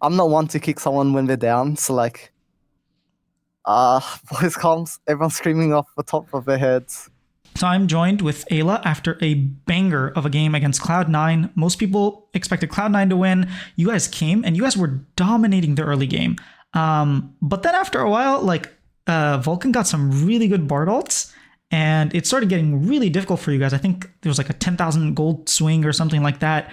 I'm not one to kick someone when they're down. So like, voice comms, everyone's screaming off the top of their heads. So I'm joined with Ayla after a banger of a game against Cloud9. Most people expected Cloud9 to win. You guys came and you guys were dominating the early game. But then after a while, like Vulcan got some really good Bard ults and it started getting really difficult for you guys. I think there was like a 10,000 gold swing or something like that.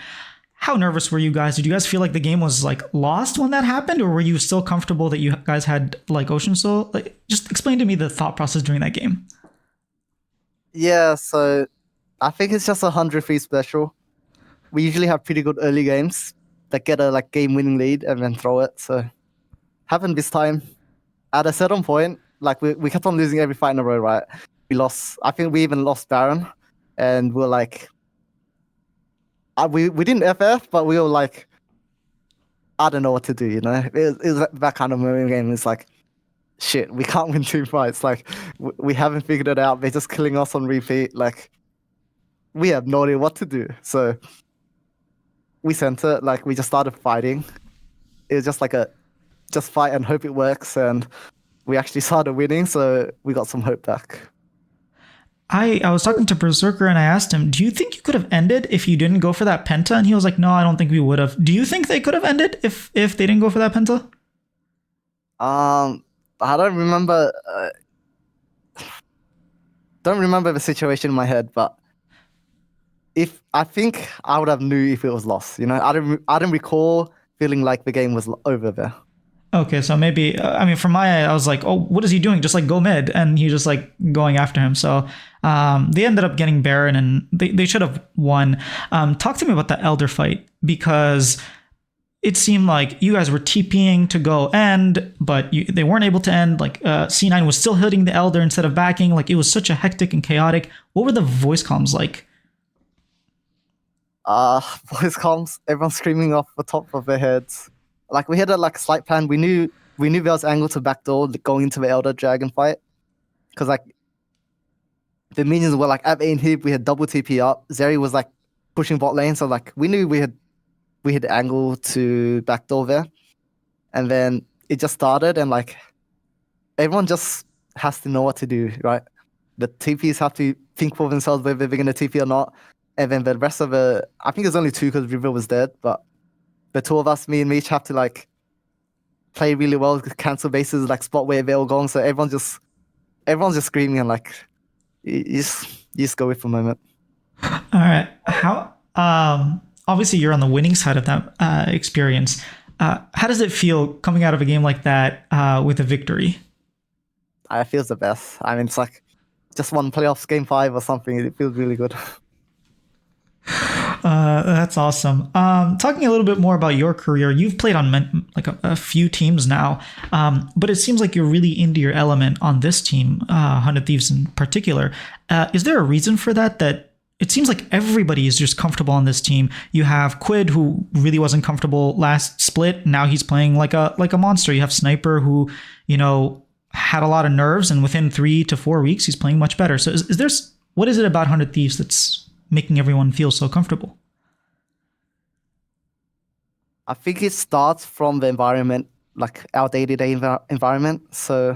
How nervous were you guys? Did you guys feel like the game was like lost when that happened, or were you still comfortable that you guys had like Ocean Soul? Like, just explain to me the thought process during that game. Yeah, so I think it's just a 100 free special. We usually have pretty good early games that get a like game-winning lead and then throw it. So happened this time. At a certain point, like we kept on losing every fight in a row, right? We lost. I think we even lost Baron, and we're like, we didn't FF, but we were like, I don't know what to do. You know, it was that kind of moment game. It's like, shit, we can't win 2 fights. Like, we haven't figured it out. They're just killing us on repeat. Like, we have no idea what to do. So we sent it. Like, we just started fighting. It was just like just fight and hope it works. And we actually started winning, so we got some hope back. I was talking to Berserker and I asked him, do you think you could have ended if you didn't go for that penta? And he was like, no, I don't think we would have. Do you think they could have ended if they didn't go for that penta? I don't remember. Don't remember the situation in my head, but I think I would have knew if it was lost. You know, I don't recall feeling like the game was over there. Okay, so maybe, I mean, from my eye, I was like, oh, what is he doing? Just like go mid. And he just like going after him. So they ended up getting Baron and they should have won. Talk to me about the Elder fight, because it seemed like you guys were TPing to go end, but they weren't able to end. Like C9 was still hitting the Elder instead of backing. Like it was such a hectic and chaotic. What were the voice comms like? Voice comms, everyone screaming off the top of their heads. Like we had a like slight plan. We knew there was angle to backdoor going into the Elder Dragon fight, because like the minions were like at A inhib. We had double TP up. Zeri was like pushing bot lane, so like we knew we had angle to backdoor there, and then it just started, and like everyone just has to know what to do, right? The TPs have to think for themselves whether they're gonna TP or not, and then the rest of the, I think there's only two because River was dead, but the two of us, me and Meech, have to like play really well, cancel bases, like spot where they're all going. So everyone's just screaming and like you just go with the moment. All right. How obviously you're on the winning side of that experience. How does it feel coming out of a game like that with a victory? It feels the best. I mean, it's like just one playoffs game 5 or something. It feels really good. That's awesome. Talking a little bit more about your career, you've played on like a few teams now, but it seems like you're really into your element on this team, 100 Thieves in particular. Is there a reason for that? That it seems like everybody is just comfortable on this team. You have Quid, who really wasn't comfortable last split. Now he's playing like a monster. You have Sniper, who had a lot of nerves, and within 3 to 4 weeks he's playing much better. So is there, what is it about 100 Thieves that's making everyone feel so comfortable? I think it starts from the environment, like our day-to-day environment. So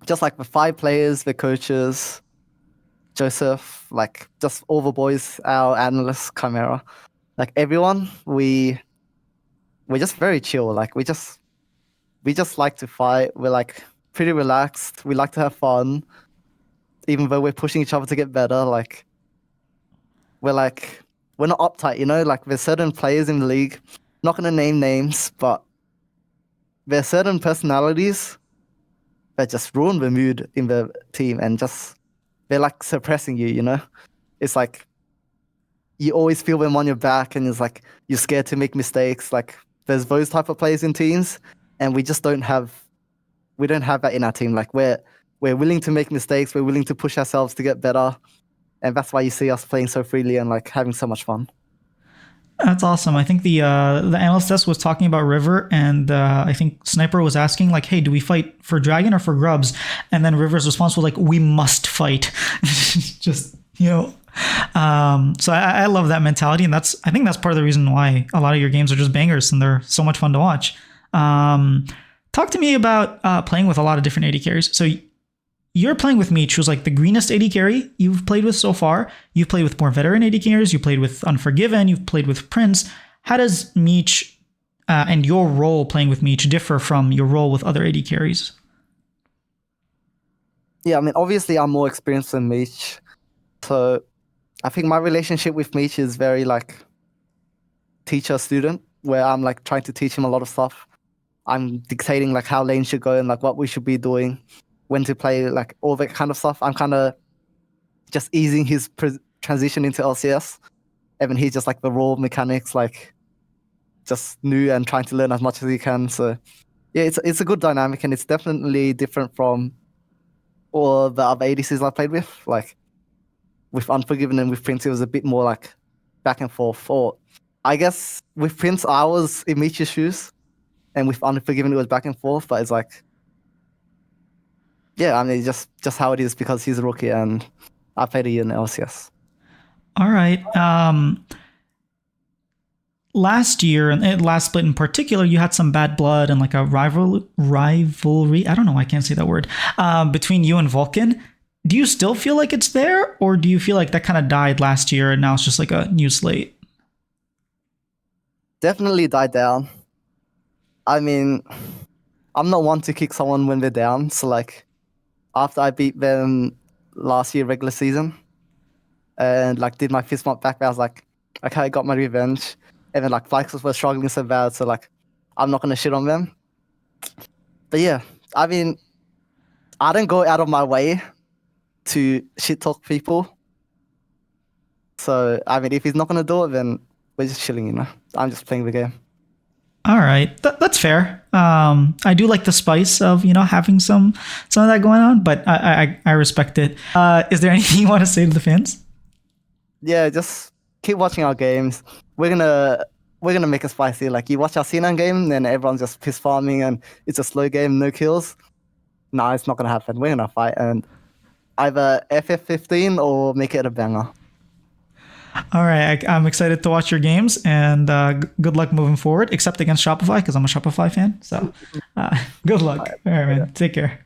just like the 5 players, the coaches, Joseph, like just all the boys, our analysts, Chimera, like everyone, we're just very chill. Like we just like to fight. We're like pretty relaxed. We like to have fun, even though we're pushing each other to get better. Like we're not uptight, like there's certain players in the league, not going to name names, but there's certain personalities that just ruin the mood in the team, and just, they're like suppressing you, It's like, you always feel them on your back, and it's like, you're scared to make mistakes. Like there's those type of players in teams, and we just don't have that in our team. Like we're willing to make mistakes. We're willing to push ourselves to get better. And that's why you see us playing so freely and like having so much fun. That's awesome. I think the analyst desk was talking about River, and I think Sniper was asking like, hey, do we fight for Dragon or for Grubs? And then River's response was like, we must fight. Just, So I love that mentality, and I think that's part of the reason why a lot of your games are just bangers and they're so much fun to watch. Talk to me about playing with a lot of different AD carries. So you're playing with Meech, who's like the greenest AD carry you've played with so far. You've played with more veteran AD carries. You played with Unforgiven. You've played with Prince. How does Meech and your role playing with Meech differ from your role with other AD carries? Yeah, I mean, obviously I'm more experienced than Meech, so I think my relationship with Meech is very like teacher-student, where I'm like trying to teach him a lot of stuff. I'm dictating like how lanes should go and like what we should be doing, when to play, like all that kind of stuff. I'm kind of just easing his transition into LCS, and then he's just like the raw mechanics, like just new and trying to learn as much as he can. So yeah, it's a good dynamic, and it's definitely different from all the other ADCs I played with. Like with Unforgiven and with Prince, it was a bit more like back and forth. Or I guess with Prince, I was in Meech's shoes, and with Unforgiven, it was back and forth. But it's like, yeah, I mean, just how it is because he's a rookie and I played a year in LCS. All right. Last year and last split in particular, you had some bad blood and like a rivalry. I don't know why I can't say that word. Between you and Vulcan. Do you still feel like it's there, or do you feel like that kind of died last year and now it's just like a new slate? Definitely died down. I mean, I'm not one to kick someone when they're down. So like, after I beat them last year regular season, and like did my fist bump back, I was like, okay, I got my revenge. And then like Vikings were struggling so bad, so like I'm not gonna shit on them. But yeah, I mean, I don't go out of my way to shit talk people. So I mean, if he's not gonna do it, then we're just chilling, you know. I'm just playing the game. All right, that's fair. I do like the spice of having some of that going on, but I respect it. Is there anything you want to say to the fans? Yeah, just keep watching our games. We're gonna make it spicy. Like you watch our Sinan game, then everyone's just piss farming and it's a slow game, no kills. No, it's not gonna happen. We're gonna fight and either FF15 or make it a banger. All right, I'm excited to watch your games, and good luck moving forward, except against Shopify, because I'm a Shopify fan. So good luck. All right, man. Take care.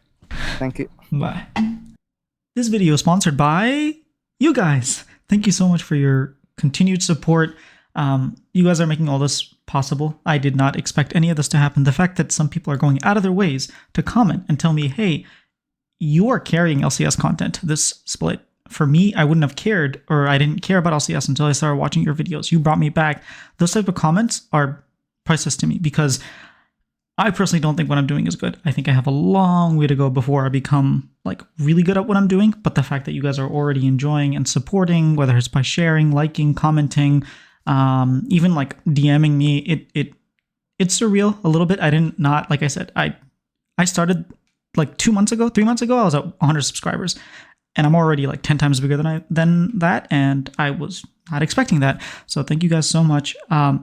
Thank you. Bye. This video is sponsored by you guys. Thank you so much for your continued support. You guys are making all this possible. I did not expect any of this to happen. The fact that some people are going out of their ways to comment and tell me, hey, you are carrying LCS content this split. For me, I wouldn't have cared, or I didn't care about LCS until I started watching your videos. You brought me back. Those type of comments are priceless to me, because I personally don't think what I'm doing is good. I think I have a long way to go before I become like really good at what I'm doing. But the fact that you guys are already enjoying and supporting, whether it's by sharing, liking, commenting, even like DMing me, it's surreal a little bit. Like I said, I started like 3 months ago, I was at 100 subscribers. And I'm already like 10 times bigger than that, and I was not expecting that. So thank you guys so much.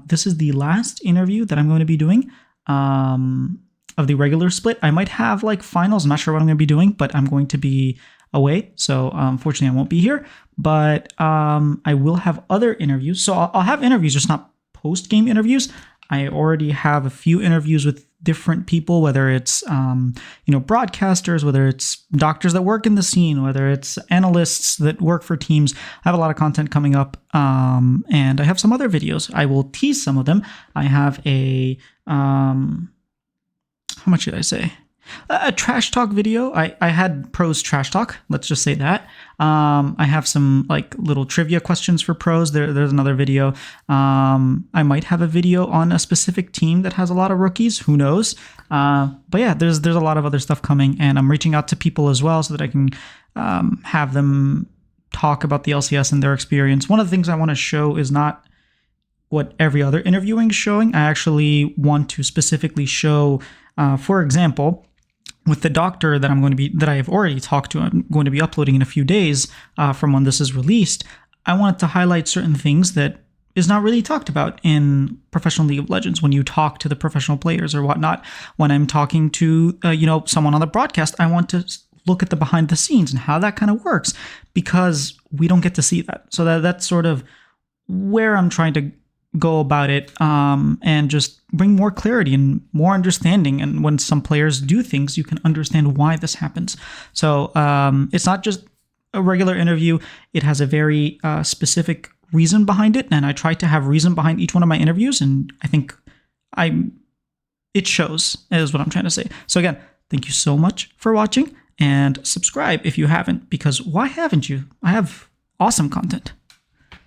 This is the last interview that I'm going to be doing of the regular split. I might have like finals. I'm not sure what I'm going to be doing, but I'm going to be away. So unfortunately, I won't be here. But I will have other interviews. So I'll have interviews, just not post-game interviews. I already have a few interviews with different people, whether it's broadcasters, whether it's doctors that work in the scene, whether it's analysts that work for teams. I have a lot of content coming up, and I have some other videos. I will tease some of them. I have a how much should I say? A trash talk video. I had pros trash talk. Let's just say that. I have some like little trivia questions for pros. There's another video. I might have a video on a specific team that has a lot of rookies. Who knows? But yeah, there's a lot of other stuff coming, and I'm reaching out to people as well so that I can have them talk about the LCS and their experience. One of the things I want to show is not what every other interviewing is showing. I actually want to specifically show, for example, with the doctor that I have already talked to, I'm going to be uploading in a few days from when this is released. I wanted to highlight certain things that is not really talked about in professional League of Legends when you talk to the professional players or whatnot. When I'm talking to someone on the broadcast, I want to look at the behind the scenes and how that kind of works, because we don't get to see that. So that's sort of where I'm trying to go about it, and just bring more clarity and more understanding. And when some players do things, you can understand why this happens. So it's not just a regular interview. It has a very specific reason behind it, and I try to have reason behind each one of my interviews, and I think it shows, is what I'm trying to say. So again, thank you so much for watching, and subscribe if you haven't, because why haven't you? I have awesome content.